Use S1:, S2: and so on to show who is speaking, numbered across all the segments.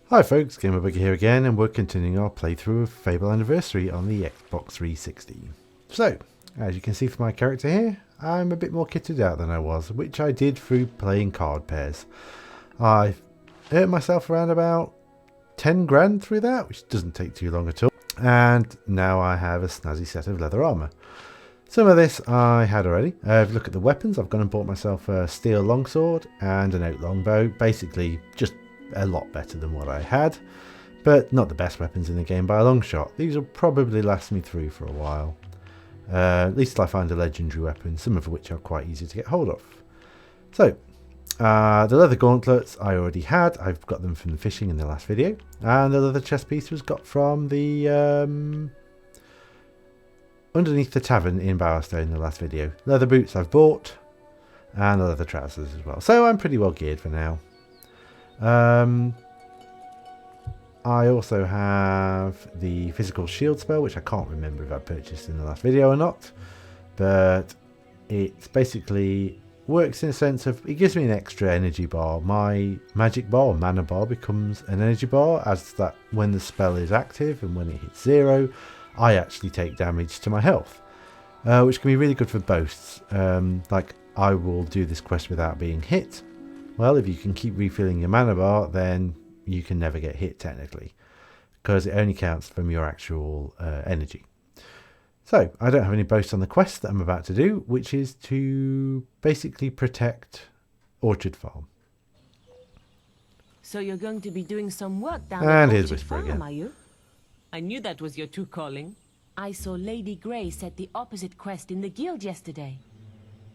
S1: Hi folks, GamerBugUK here again, and we're continuing our playthrough of Fable Anniversary on the Xbox 360. So, as you can see from my character here, I'm a bit more kitted out than I was, which I did through playing card pairs. I earned myself around about 10 grand through that, which doesn't take too long at all, and now I have a snazzy set of leather armour. Some of this I had already. If you look at the weapons, I've gone and bought myself a steel longsword and an oak longbow, basically just a lot better than what I had, but not the best weapons in the game by a long shot. These will probably last me through for a while, at least till I find a legendary weapon, some of which are quite easy to get hold of. So the leather gauntlets I already had. I've got them from the fishing in the last video, and the leather chest piece was got from the underneath the tavern in Bowerstone in the last video. Leather boots I've bought, and the leather trousers as well, so I'm pretty well geared for now. I also have the physical shield spell, which I can't remember if I purchased in the last video or not, but it basically works in a sense of it gives me an extra energy bar. My magic bar or mana bar becomes an energy bar as that when the spell is active, and when it hits 0 I actually take damage to my health, which can be really good for boasts. Like I will do this quest without being hit. Well, if you can keep refilling your mana bar, then you can never get hit technically, because it only counts from your actual energy. So I don't have any boasts on the quest that I'm about to do, which is to basically protect Orchard Farm.
S2: So you're going to be doing some work down
S1: And
S2: at
S1: here's
S2: Orchard
S1: Whisper
S2: Farm,
S1: again.
S2: are you? I knew that was your true calling. I saw Lady Grey set the opposite quest in the guild yesterday.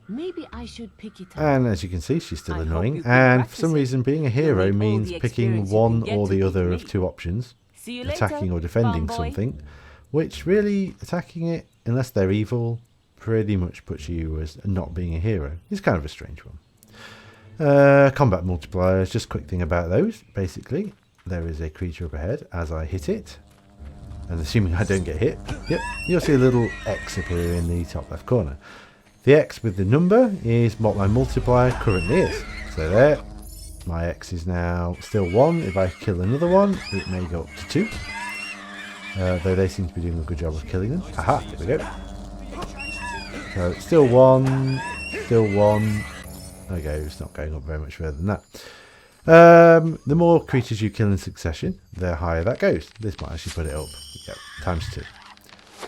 S2: Maybe I should pick it up.
S1: And as you can see, she's still
S2: I
S1: annoying,
S2: hope you
S1: and
S2: keep
S1: for some
S2: practicing.
S1: reason being a hero
S2: You'll need all
S1: means
S2: the
S1: picking
S2: experience you
S1: one
S2: can get
S1: or
S2: to
S1: the
S2: beat
S1: other
S2: me.
S1: of two options,
S2: See you later,
S1: attacking or defending
S2: farm boy.
S1: something, which really attacking it, unless they're evil, pretty much puts you as not being a hero. It's kind of a strange one. Combat multipliers, just a quick thing about those. Basically, there is a creature up ahead as I hit it, and assuming I don't get hit, yep, you'll see a little X appear in the top left corner. The X with the number is what my multiplier currently is. So there, my X is now still 1. If I kill another one, it may go up to 2. Though they seem to be doing a good job of killing them. Aha, here we go. So it's still 1, still 1. Okay, it's not going up very much further than that. The more creatures you kill in succession, the higher that goes. This might actually put it up. Yep, times 2.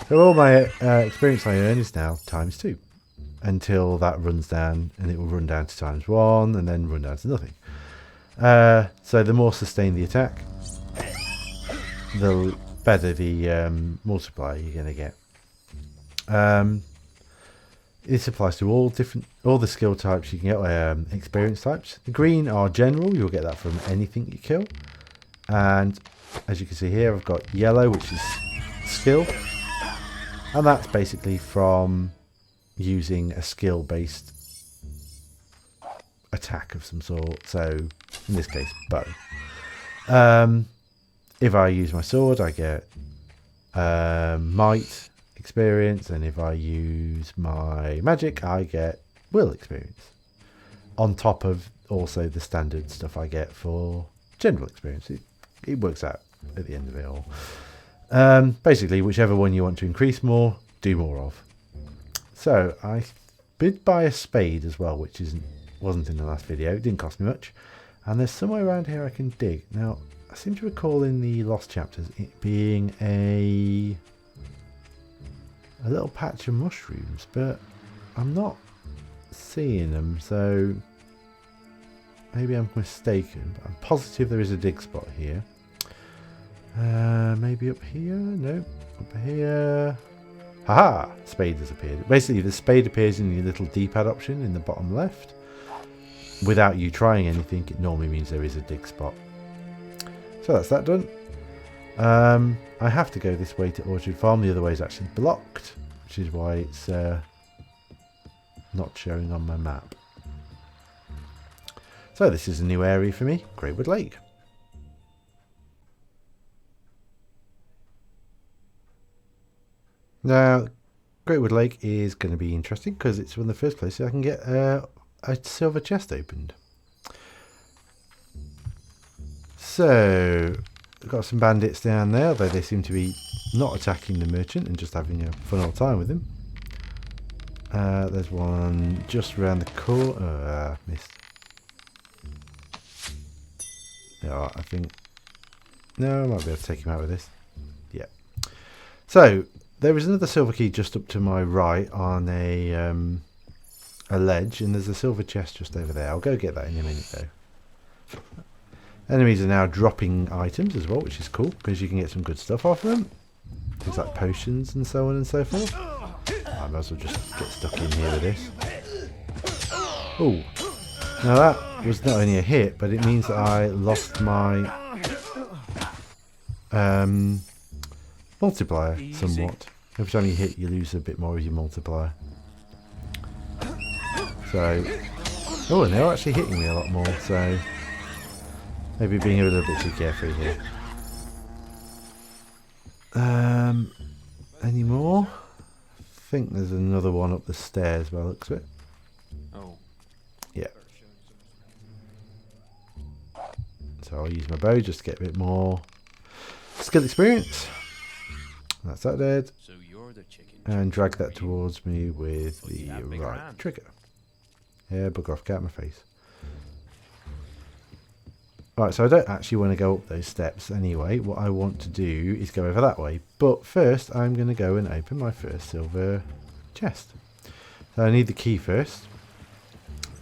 S1: So all my experience I earn is now times 2. Until that runs down, and it will run down to times 1 and then run down to nothing. So the more sustained the attack, the better the multiplier you're going to get. This applies to all the skill types you can get, experience types. The green are general, you'll get that from anything you kill. And as you can see here, I've got yellow, which is skill, and that's basically from using a skill-based attack of some sort. So in this case, bow. If I use my sword, I get might experience, and if I use my magic, I get will experience, on top of also the standard stuff I get for general experience. It works out at the end of it all. Basically, whichever one you want to increase more, do more of. So I did buy a spade as well, which wasn't in the last video. It didn't cost me much, and there's somewhere around here I can dig. Now I seem to recall in the lost chapters it being a little patch of mushrooms, but I'm not seeing them, so maybe I'm mistaken, but I'm positive there is a dig spot here. Maybe up here? No, up here. Haha! Spade has appeared. Basically, the spade appears in the little D-pad option in the bottom left. Without you trying anything, it normally means there is a dig spot. So that's that done. I have to go this way to Orchard Farm. The other way is actually blocked, which is why it's not showing on my map. So this is a new area for me, Greywood Lake. Now, Greywood Lake is going to be interesting because it's one of the first places I can get a silver chest opened. So, we've got some bandits down there, although they seem to be not attacking the merchant and just having a fun old time with him. There's one just around the corner. Missed. Yeah, I think... No, I might be able to take him out with this. Yeah. So, there is another silver key just up to my right on a ledge, and there's a silver chest just over there. I'll go get that in a minute, though. Enemies are now dropping items as well, which is cool, because you can get some good stuff off them. Things like potions and so on and so forth. I might as well just get stuck in here with this. Oh, now that was not only a hit, but it means that I lost my multiplier somewhat. Every time you hit, you lose a bit more of your multiplier. So, oh, and they're actually hitting me a lot more, so maybe being a little bit too carefree here. Any more? I think there's another one up the stairs by the looks of it.
S3: Oh.
S1: Yeah. So I'll use my bow just to get a bit more skill experience. That's that dead.
S3: So you're the chicken.
S1: And drag that towards me with the right trigger. Yeah, bugger off, get out of my face. Right, so I don't actually want to go up those steps anyway. What I want to do is go over that way. But first, I'm going to go and open my first silver chest. So I need the key first.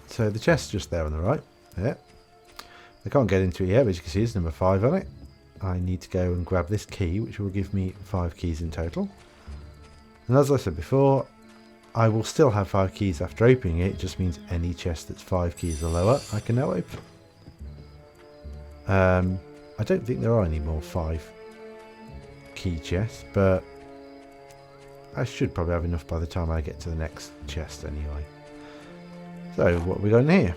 S1: So the chest's just there on the right. Yeah. I can't get into it yet, but as you can see, there's number 5 on it. I need to go and grab this key, which will give me 5 keys in total. And as I said before, I will still have 5 keys after opening it. It just means any chest that's 5 keys or lower, I can now open. I don't think there are any more 5 key chests, but I should probably have enough by the time I get to the next chest anyway. So, what have we got in here?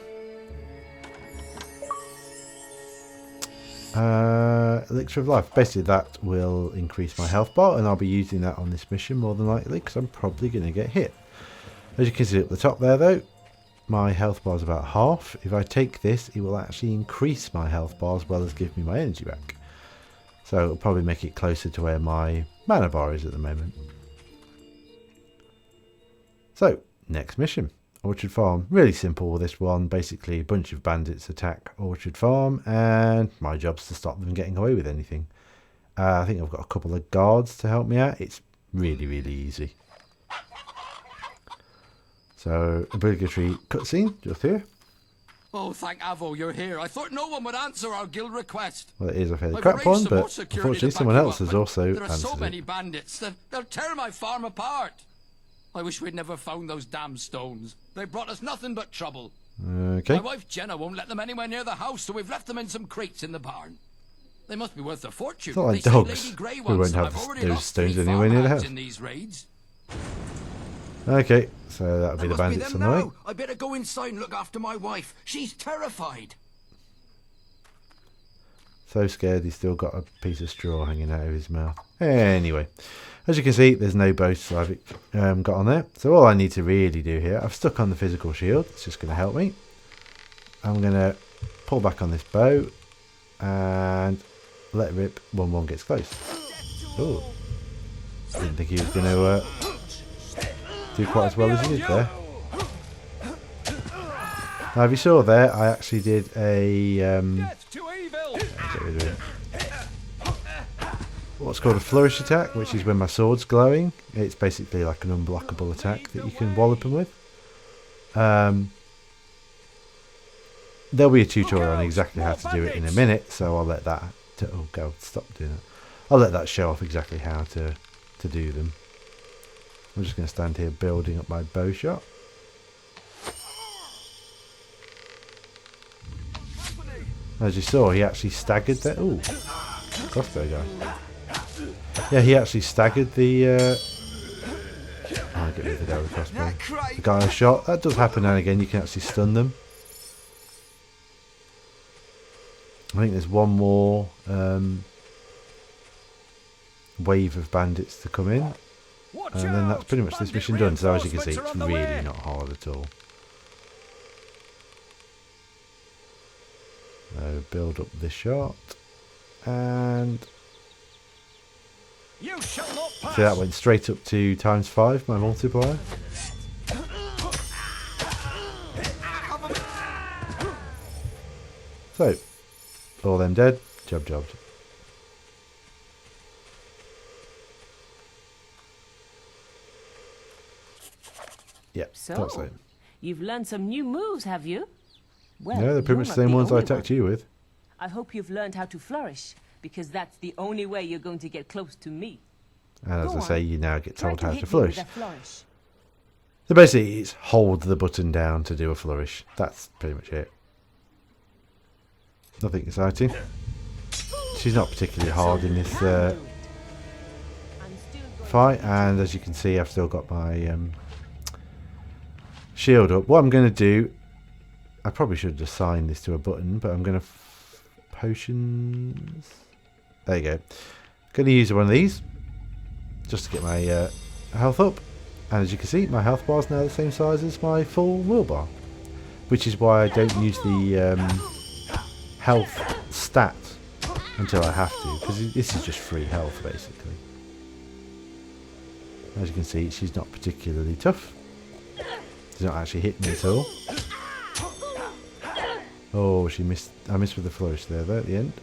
S1: Elixir of life. Basically that will increase my health bar, and I'll be using that on this mission more than likely because I'm probably going to get hit. As you can see at the top there though, my health bar is about half. If I take this, it will actually increase my health bar as well as give me my energy back. So it'll probably make it closer to where my mana bar is at the moment. So, next mission. Orchard Farm. Really simple with this one. Basically, a bunch of bandits attack Orchard Farm, and my job's to stop them getting away with anything. I think I've got a couple of guards to help me out. It's really, really easy. So, obligatory cutscene, just here.
S4: Oh, thank Avo you're here. I thought no one would answer our guild request.
S1: Well, it is a fairly
S4: I've
S1: crap
S4: arranged
S1: one,
S4: some
S1: but
S4: more security
S1: unfortunately
S4: to
S1: someone
S4: back you
S1: else
S4: up,
S1: has
S4: but
S1: also
S4: there are so
S1: answered
S4: many
S1: it.
S4: bandits. They'll tear my farm apart. I wish we'd never found those damn stones. They brought us nothing but trouble.
S1: Okay.
S4: My wife Jenna won't let them anywhere near the house, so we've left them in some crates in the barn. They must be worth a fortune.
S1: It's not like
S4: They say
S1: dogs.
S4: Lady Grey
S1: We
S4: once,
S1: won't
S4: and
S1: have
S4: I've already
S1: those
S4: lost
S1: stones
S4: 3
S1: anywhere near the
S4: farmhands
S1: house.
S4: in these raids.
S1: Okay, so that'll be the
S4: That must be
S1: bandits
S4: them
S1: on the way.
S4: now. I better go inside and look after my wife. She's terrified.
S1: So scared he's still got a piece of straw hanging out of his mouth. Anyway, as you can see, there's no boasts I've got on there. So all I need to really do here, I've stuck on the physical shield. It's just going to help me. I'm going to pull back on this bow and let rip when one gets close. Oh, didn't think he was going to do quite as well as he did there. Now, if you saw there, I actually did a what's called a flourish attack, which is when my sword's glowing. It's basically like an unblockable attack that you can wallop them with. There'll be a tutorial on exactly how to do it in a minute, so I'll let that. Oh God, stop doing it. I'll let that show off exactly how to do them. I'm just going to stand here building up my bow shot. As you saw, he actually staggered there. Ooh, crossbow guy. Yeah, he actually staggered the. I'll get rid of the guy with the crossbow. The guy I shot. That does happen now and again. You can actually stun them. I think there's one more wave of bandits to come in, and then that's pretty much this mission done. So as you can see, it's really not hard at all. So build up the shot. And
S4: You shall not pass.
S1: see, that went straight up to ×5, my multiplier. So, all them dead, jobbed. Yep, that's
S2: So,
S1: it.
S2: you've learned some new moves, have you? Well,
S1: Yeah, they're pretty
S2: you're
S1: much
S2: not
S1: the same ones I
S2: only
S1: attacked
S2: one.
S1: you with.
S2: I hope you've learned how to flourish, because that's the only way you're going to get close to me.
S1: And as
S2: Go
S1: I say,
S2: on.
S1: you now get
S2: Try
S1: told how
S2: hit
S1: to
S2: me
S1: flourish.
S2: with a flourish.
S1: So basically, it's hold the button down to do a flourish. That's pretty much it. Nothing exciting. She's not particularly hard in this
S2: I'm still going
S1: fight, and as you can see, I've still got my shield up. What I'm going to do, I probably should have assigned this to a button, but I'm going to potions. There you go. Going to use one of these just to get my health up, and as you can see, my health bar is now the same size as my full wheel bar, which is why I don't use the health stat until I have to, because this is just free health basically. As you can see, she's not particularly tough. She's not actually hit me at all. Oh, she missed. I missed with the flourish there though at the end.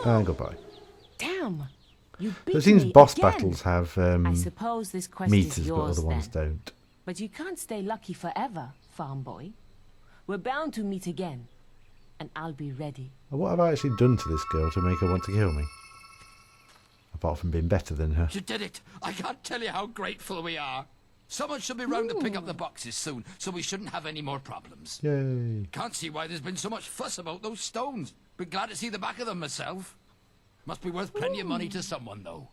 S1: And goodbye.
S2: Damn! You
S1: So
S2: beat
S1: it seems
S2: me
S1: boss
S2: again.
S1: battles have
S2: I suppose this quest
S1: meters,
S2: is
S1: but
S2: yours
S1: other ones
S2: then.
S1: don't.
S2: But you can't stay lucky forever, farm boy. We're bound to meet again, and I'll be ready.
S1: What have I actually done to this girl to make her want to kill me? Apart from being better than her.
S4: You did it. I can't tell you how grateful we are. Someone should be round to pick up the boxes soon, so we shouldn't have any more problems.
S1: Yay.
S4: Can't see why there's been so much fuss about those stones. Be glad to see the back of them myself. Must be worth plenty of money to someone, though.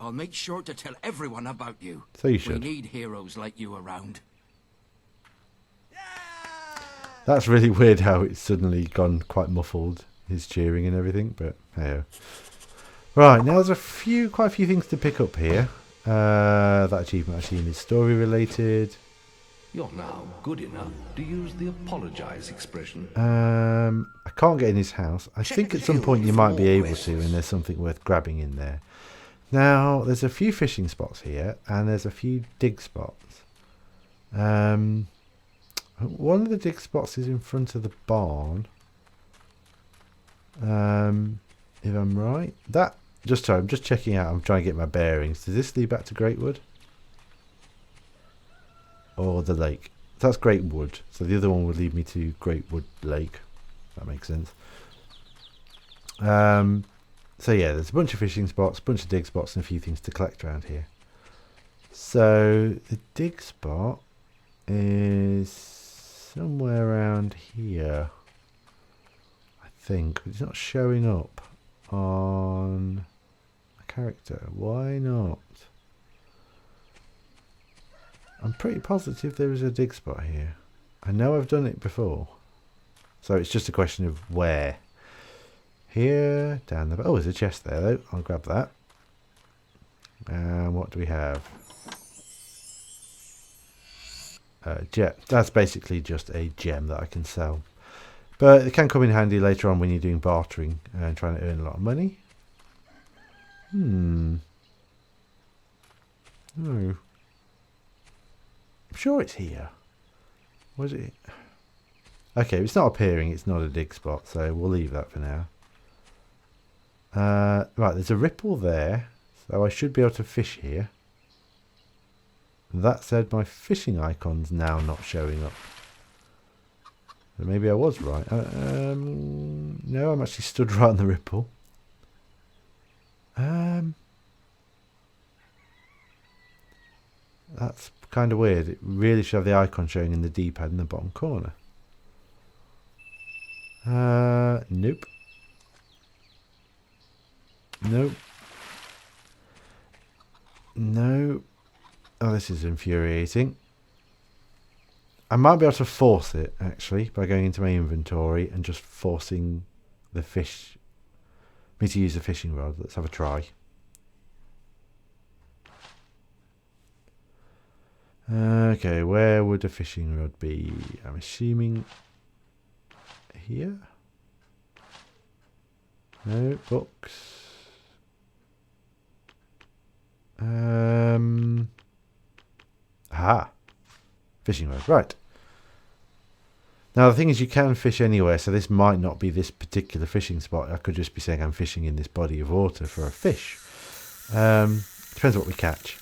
S4: I'll make sure to tell everyone about you.
S1: So you
S4: We
S1: should.
S4: need heroes like you around.
S1: That's really weird how it's suddenly gone quite muffled, his cheering and everything, but hey. Right, now there's quite a few things to pick up here. That achievement I assume is story related.
S5: You're now good enough to use the apologize expression.
S1: I can't get in his house. I think at some point you might be able to, and there's something worth grabbing in there. Now, there's a few fishing spots here, and there's a few dig spots. One of the dig spots is in front of the barn. If I'm right. I'm just checking out. I'm trying to get my bearings. Does this lead back to Greatwood? Or the lake? That's Greatwood. So the other one would lead me to Greatwood Lake. That makes sense. So yeah, there's a bunch of fishing spots, a bunch of dig spots, and a few things to collect around here. So the dig spot is somewhere around here, I think. It's not showing up on a character. Why not? I'm pretty positive there is a dig spot here. I know I've done it before. So it's just a question of where. Here, down the... Oh, there's a chest there though. I'll grab that. And what do we have? Jet. That's basically just a gem that I can sell. But it can come in handy later on when you're doing bartering and trying to earn a lot of money. No. I'm sure it's here. Was it? Okay, if it's not appearing, it's not a dig spot, so we'll leave that for now. Right, there's a ripple there, so I should be able to fish here. That said, my fishing icon's now not showing up. So maybe I was right. No, I'm actually stood right on the ripple. That's kind of weird. It really should have the icon showing in the D-pad in the bottom corner. Nope. Nope. No. Oh, this is infuriating. I might be able to force it, actually, by going into my inventory and just forcing the fish... me to use the fishing rod. Let's have a try. Okay, where would a fishing rod be? I'm assuming... here? No books. Aha. Fishing rod. Right. Now the thing is, you can fish anywhere, so this might not be this particular fishing spot. I could just be saying I'm fishing in this body of water for a fish. Depends what we catch.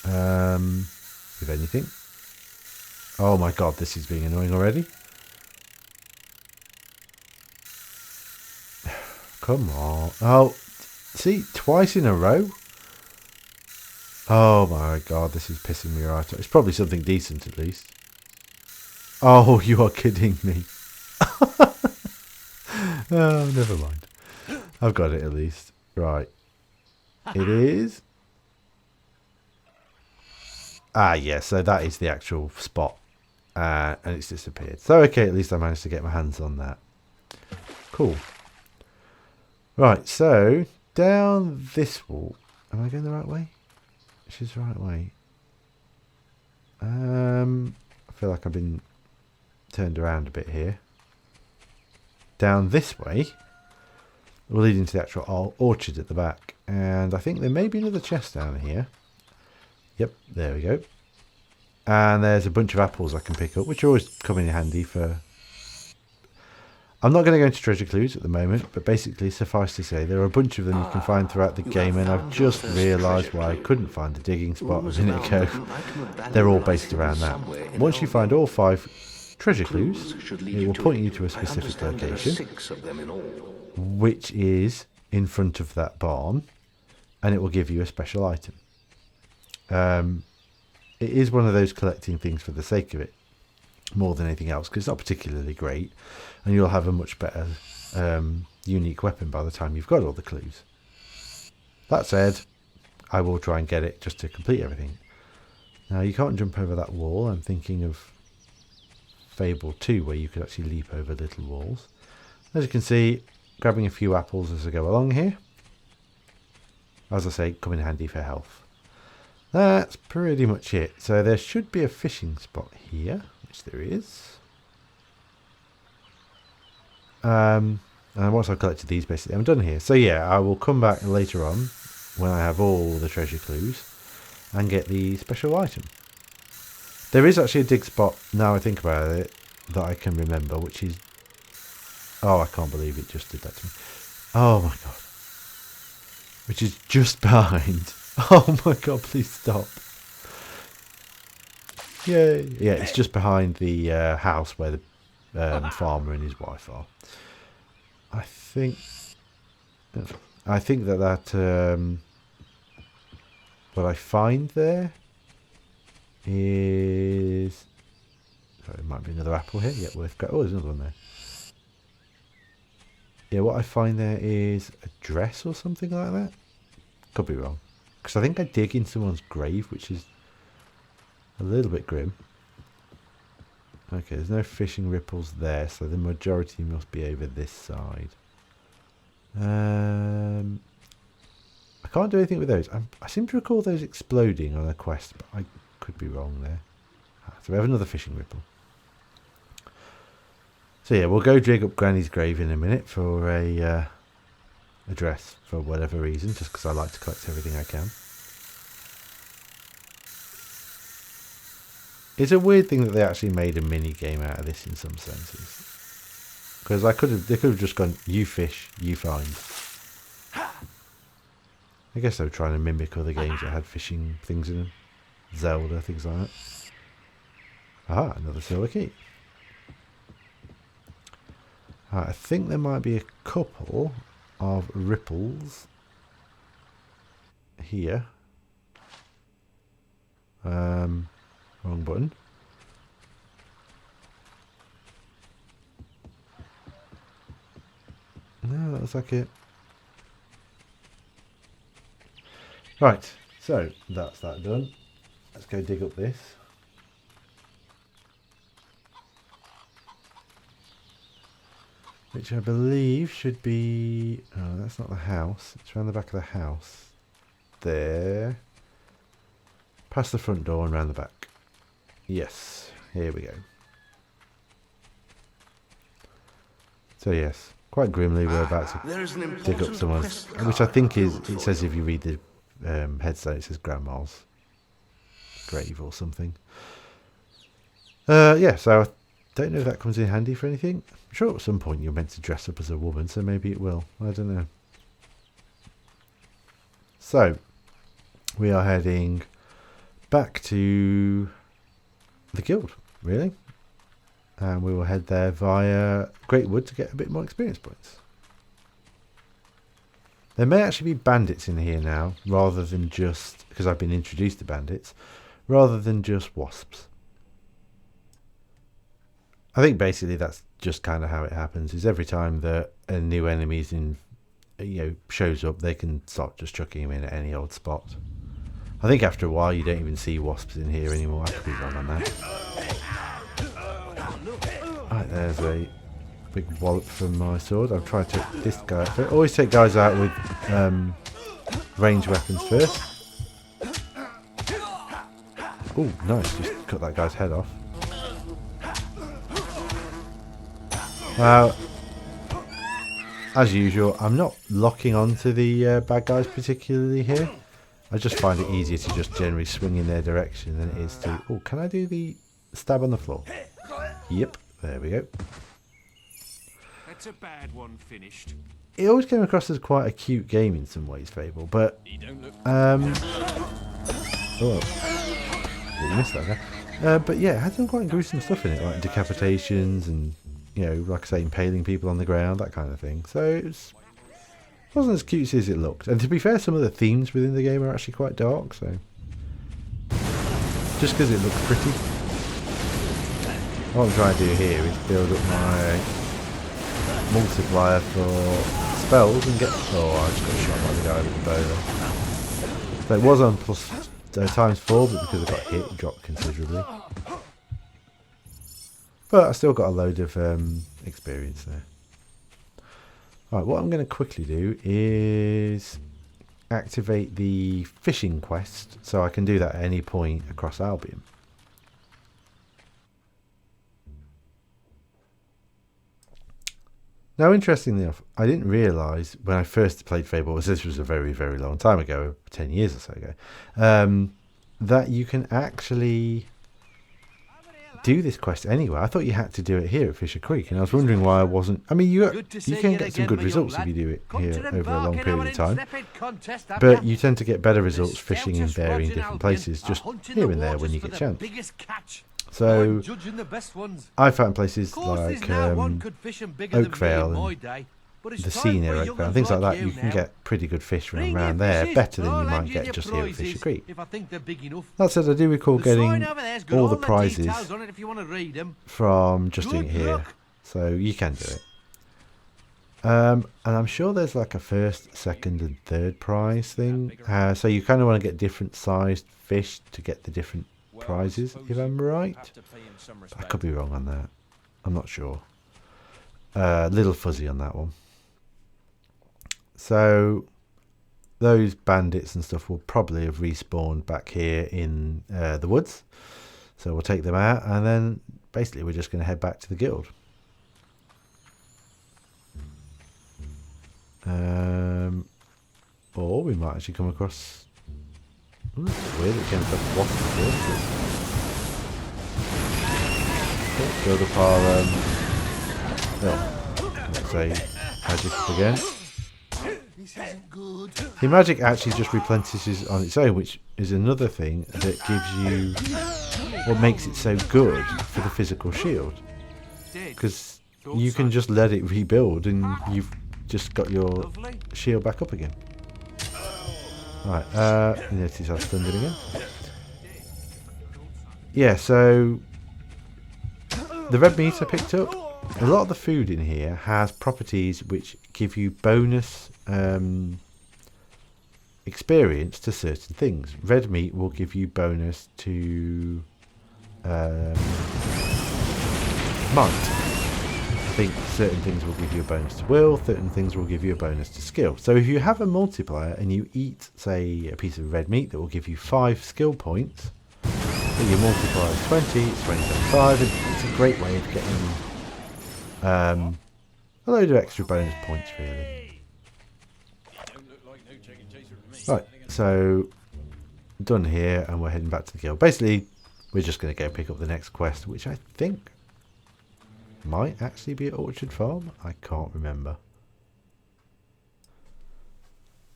S1: If anything. Oh my god, this is being annoying already. Come on. Oh, see, twice in a row? Oh my god, this is pissing me right off. It's probably something decent at least. Oh, you are kidding me. Oh, never mind. I've got it at least. Right. It is. Ah, yeah, so that is the actual spot. And it's disappeared. So, okay, at least I managed to get my hands on that. Cool. Right, so, down this wall. Am I going the right way? She's the right way. I feel like I've been turned around a bit here. Down this way. We'll lead into the actual orchard at the back. And I think there may be another chest down here. Yep, there we go. And there's a bunch of apples I can pick up, which always come in handy for... I'm not going to go into treasure clues at the moment, but basically, suffice to say, there are a bunch of them you can find throughout the game, and I've just realised why I couldn't find the digging spot a minute ago. They're all based around that. Once you find all 5 treasure clues, it will point you to a specific location, which is in front of that barn, and it will give you a special item. It is one of those collecting things for the sake of it, more than anything else, because it's not particularly great, and you'll have a much better unique weapon by the time you've got all the clues. That said, I will try and get it just to complete everything. Now, you can't jump over that wall. I'm thinking of Fable 2, where you could actually leap over little walls. As you can see, grabbing a few apples as I go along here. As I say, come in handy for health. That's pretty much it. So there should be a fishing spot here, which there is. And once I've collected these, basically, I'm done here. So yeah, I will come back later on when I have all the treasure clues and get the special item. There is actually a dig spot, now I think about it, that I can remember, which is... Oh, I can't believe it just did that to me. Oh my god. Which is just behind... Oh my god, please stop. Yay. Yeah, it's just behind the house where the farmer and his wife are. I think that what I find there is... Sorry, there might be another apple here. Yeah, worth go. Oh, there's another one there. Yeah, what I find there is a dress or something like that. Could be wrong. Because I think I dig in someone's grave, which is a little bit grim. Okay, there's no fishing ripples there, so the majority must be over this side. I can't do anything with those. I seem to recall those exploding on a quest, but I could be wrong there. So we have another fishing ripple. So yeah, we'll go dig up Granny's grave in a minute for a dress for whatever reason, just because I like to collect everything I can. It's a weird thing that they actually made a mini game out of this in some senses, because they could have just gone, you fish, you find. I guess they were trying to mimic other games that had fishing things in them, Zelda, things like that. Ah, another silver key. I think there might be a couple of ripples here. Wrong button. No, that looks like it. Right, so that's that done. Let's go dig up this. Which I believe should be... Oh, that's not the house. It's around the back of the house. There. Past the front door and round the back. Yes, here we go. So yes, Quite grimly, we're about to
S5: There's an
S1: dig up
S5: important
S1: someone's,
S5: quest
S1: which I
S5: card
S1: think
S5: on
S1: is,
S5: the
S1: it says if you read the headstone, it says Grandma's grave or something. Yeah, so I don't know if that comes in handy for anything. I'm sure at some point you're meant to dress up as a woman, so maybe it will. I don't know. So, we are heading back to the guild, really. And we will head there via Great Wood to get a bit more experience points. There may actually be bandits in here now, rather than just, because I've been introduced to bandits, rather than just wasps. I think basically that's just kind of how it happens, is every time that a new enemy's in, shows up, they can start just chucking him in at any old spot. I think after a while you don't even see wasps in here anymore. I could be wrong on that. Right, there's a big wallop from my sword. I've tried to take this guy out. I always take guys out with ranged weapons first. Oh, nice. Just cut that guy's head off. Now, as usual, I'm not locking onto the bad guys particularly here. I just find it easier to just generally swing in their direction than it is to... Oh, can I do the stab on the floor? Yep, there we go.
S6: That's a bad one finished.
S1: It always came across as quite a cute game in some ways, Fable, but... Oh, you missed that guy. But yeah, it had some quite gruesome stuff in it, like decapitations and, like I say, impaling people on the ground, that kind of thing. So it wasn't as cute as it looked. And to be fair, some of the themes within the game are actually quite dark, so... Just because it looks pretty. What I'm trying to do here is build up my multiplier for spells and get... Oh, I just got shot by the guy with the bow there. So it was on plus ×4, but because I got hit, it dropped considerably. But I still got a load of experience there. Right, what I'm going to quickly do is activate the fishing quest, so I can do that at any point across Albion. Now, interestingly enough, I didn't realise when I first played Fable, this was a very, very long time ago, 10 years or so ago, that you can actually do this quest anywhere. I thought you had to do it here at Fisher Creek, and I was wondering why I wasn't... I mean, you can get some good results if you do it here over a long period of time, but you tend to get better results fishing in varying different places, just here and there when you get a chance. So, I found places like Oakvale and the sea near Oakvale and things like that. You can get pretty good fish from around there, better than you might get just here at Fisher Creek. That said, I do recall getting all the prizes from just doing it here, so you can do it. And I'm sure there's like a first, second and third prize thing, so you kind of want to get different sized fish to get the different prizes, if I'm right. I could be wrong on that. I'm not sure. Little fuzzy on that one. So those bandits and stuff will probably have respawned back here in the woods. So we'll take them out, and then basically we're just going to head back to the guild. Or we might actually come across... Ooh, that's weird, it came across wasp first. Build up our... let's say magic again. The magic actually just replenishes on its own, which is another thing that gives you what makes it so good for the physical shield, because you can just let it rebuild and you've just got your shield back up again. Right, you notice I've stunned it again. Yeah, so the red meat I picked up, a lot of the food in here has properties which give you bonus experience to certain things. Red meat will give you bonus to might. I think certain things will give you a bonus to will, certain things will give you a bonus to skill. So if you have a multiplier and you eat, say, a piece of red meat that will give you 5 skill points, so your multiplier is 20, it's 20 times 5, it's a great way of getting A load of extra bonus points, really. Right, so done here, and we're heading back to the guild. Basically, we're just going to go pick up the next quest, which I think might actually be at Orchard Farm. I can't remember.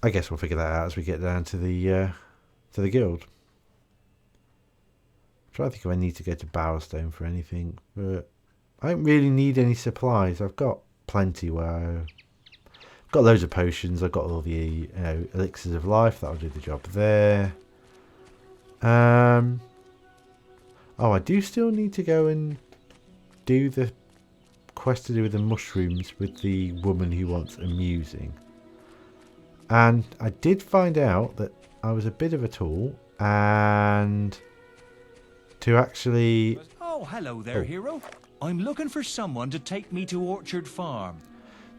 S1: I guess we'll figure that out as we get down to the guild. I'm trying to think if I need to go to Barrowstone for anything, but I don't really need any supplies. I've got plenty where I've got loads of potions. I've got all the elixirs of life. That'll do the job there. Oh, I do still need to go and do the quest to do with the mushrooms with the woman who wants amusing. And I did find out that I was a bit of a tool, and to actually...
S7: Oh, hello there, hero. I'm looking for someone to take me to Orchard Farm.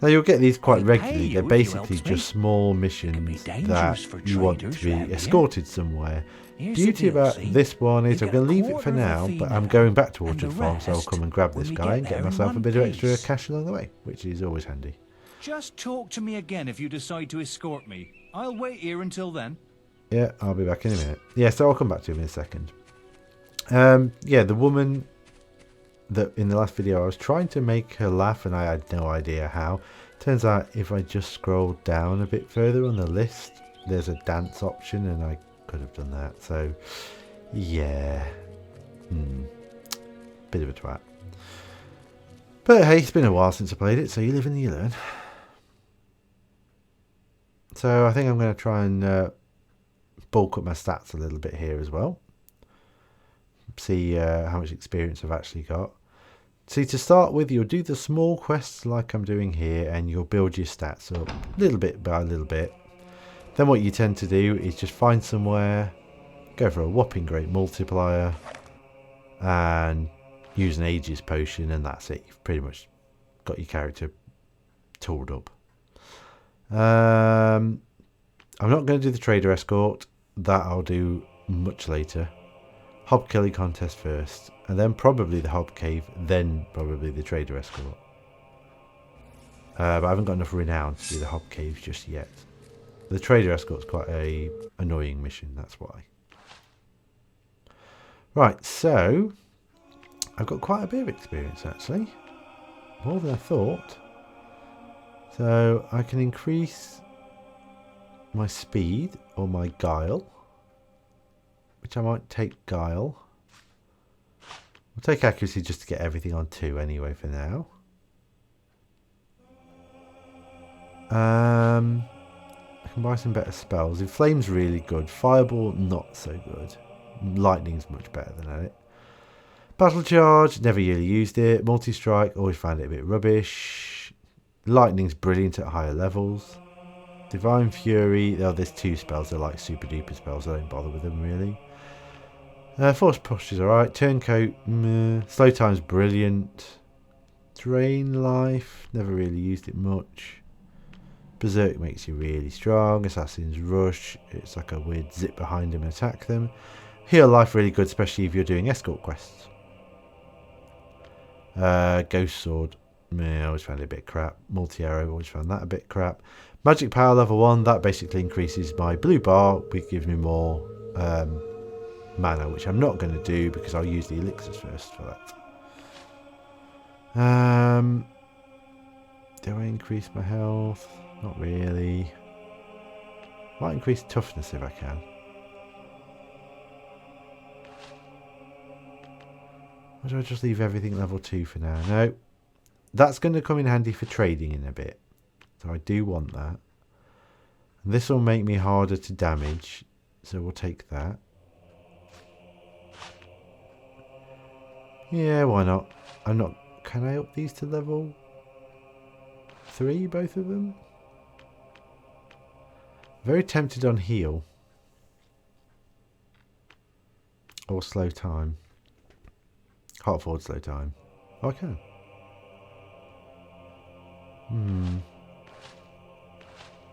S1: Now, you'll get these quite
S7: I'll
S1: regularly.
S7: pay
S1: They're
S7: you if you
S1: basically
S7: helps me.
S1: just small
S7: Can be
S1: missions
S7: dangerous
S1: that
S7: for
S1: you want to
S7: traders
S1: be
S7: round here.
S1: escorted somewhere.
S7: Here's
S1: Beauty
S7: the deal,
S1: about
S7: see?
S1: this one is
S7: You
S1: I'm
S7: get
S1: going
S7: a
S1: to leave it for
S7: quarter of a
S1: now,
S7: fee
S1: but I'm
S7: now,
S1: going back to
S7: and the
S1: Orchard Farm, so I'll
S7: rest
S1: come and grab
S7: when
S1: this
S7: we
S1: guy
S7: get
S1: and get
S7: there in
S1: myself a
S7: one
S1: bit of extra
S7: piece.
S1: cash along the way, which is always handy.
S7: Just talk to me again if you decide to escort me. I'll wait here until then.
S1: Yeah, I'll be back in a minute. Yeah, so I'll come back to him in a second. Yeah, the woman that in the last video I was trying to make her laugh and I had no idea how. Turns out if I just scroll down a bit further on the list, there's a dance option and I could have done that. So, yeah. Bit of a twat. But hey, it's been a while since I played it, so you live and you learn. So I think I'm going to try and bulk up my stats a little bit here as well. See how much experience I've actually got. See, to start with, you'll do the small quests like I'm doing here, and you'll build your stats up little bit by little bit. Then what you tend to do is just find somewhere, go for a whopping great multiplier, and use an Aegis potion, and that's it. You've pretty much got your character tooled up. I'm not going to do the trader escort. That I'll do much later. Hob killing contest first, and then probably the hob cave, then probably the trader escort. But I haven't got enough renown to do the hob cave just yet. The trader escort's quite a annoying mission, that's why. Right, so I've got quite a bit of experience actually, more than I thought. So I can increase my speed or my guile, which I might take guile. I'll take accuracy just to get everything on 2 anyway for now. I can buy some better spells. Inflame's really good. Fireball, not so good. Lightning's much better than at it. Battle Charge, never really used it. Multi-Strike, always found it a bit rubbish. Lightning's brilliant at higher levels. Divine Fury, oh, there's 2 spells that are like super duper spells. I don't bother with them really. Force Push is alright. Turncoat, meh. Slow Time's brilliant. Drain Life, never really used it much. Berserk makes you really strong. Assassin's Rush, it's like a weird zip behind them and attack them. Heal Life really good, especially if you're doing escort quests. Ghost Sword, meh, I always found it a bit crap. Multi-Arrow, always found that a bit crap. Magic Power level 1, that basically increases my blue bar, which gives me more mana, which I'm not going to do because I'll use the elixirs first for that. Do I increase my health? Not really. Might increase toughness if I can. Or do I just leave everything level 2 for now? No. That's going to come in handy for trading in a bit. So I do want that. And this will make me harder to damage. So we'll take that. Yeah, why not? I'm not... Can I up these to level 3, both of them? Very tempted on heal. Or slow time. Can't afford slow time. Oh, I can.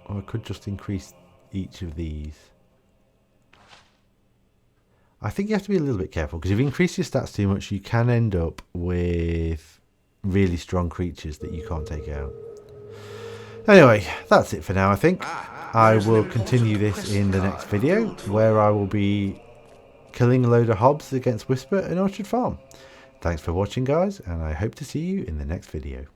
S1: Or I could just increase each of these. I think you have to be a little bit careful, because if you increase your stats too much, you can end up with really strong creatures that you can't take out. Anyway, that's it for now, I think. I will continue this in the next video, where I will be killing a load of hobs against Whisper and Orchard Farm. Thanks for watching, guys, and I hope to see you in the next video.